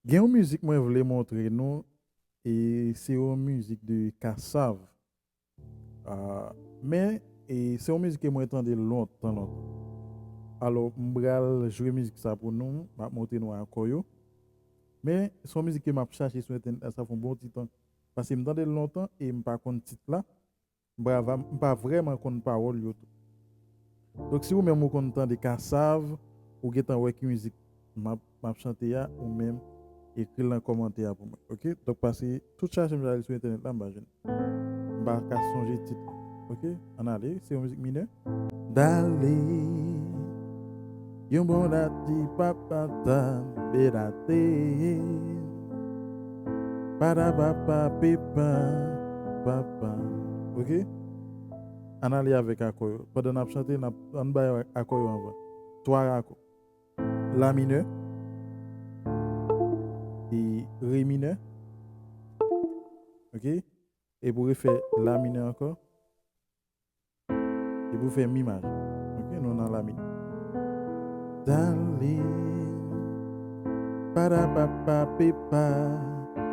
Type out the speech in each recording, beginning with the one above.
Il y a une musique que je voulais montrer nous et c'est une musique de Kassav. Mais c'est une musique que moi entendu longtemps. Alors, je vais jouer musique ça pour nous, je vais montrer nous à Koyo. Mais c'est une musique que je cherché sur internet, ça fait un bon petit temps. Parce que je m'entendais longtemps et je ne pas connais titre là. Je ne pas vraiment connais parole. Donc si vous même vous connaissez des Kassav ou que vous avez musique, je chanter ou même écrire dans les commentaires pour moi. OK? Donc parce que tout ça je vais aller sur internet là, je vais pas changer titre. OK? On allez, c'est une musique mineure. D'aller yon bon dati papa ta berate para papa pipa papa. OK? On allait avec Akoyo. Pendant qu'on chanter, on va Akoyo en bas. Trois accords. La mineur et Ré mineur. OK? Et pour faire La mineur encore. Et pour faire Mi majeur. OK? Nous dans La mineur. Darling, para papa pipa,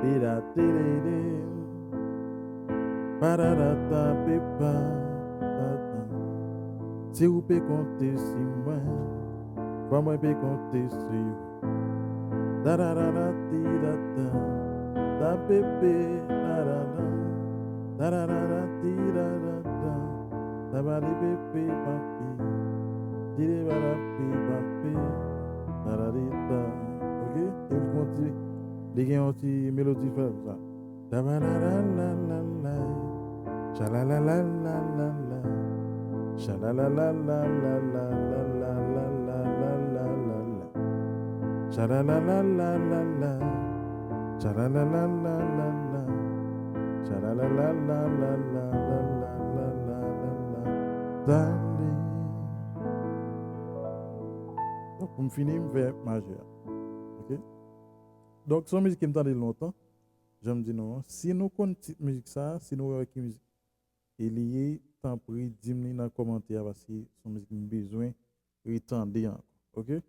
pira tirere, para rata pipa, tata. Si vous pouvez compter sur moi, moi peut compter sur vous. Da da da da di da da, da bébé da da da, da da da da di da da da, da ba di bébé papi, di di ba da pi papi, da da di da. Ok? Et vous continuez. Les gars ont une mélodie faire ça. Da ba da da la la la, cha la la la la la la, cha la la la la la la la la la la la la la. Cha la la la la la la, cha la la la la la la, cha la la la la la la la la la la la. Darling. Donc pour me finir, je vais majeur. Ok? Donc son musique qui me tendait longtemps, je me dis non, si nous connaissons cette musique ça, si nous avons une musique et lié, tant pis, dis-moi dans les commentaires parce que son musique a besoin de retendre encore. Ok?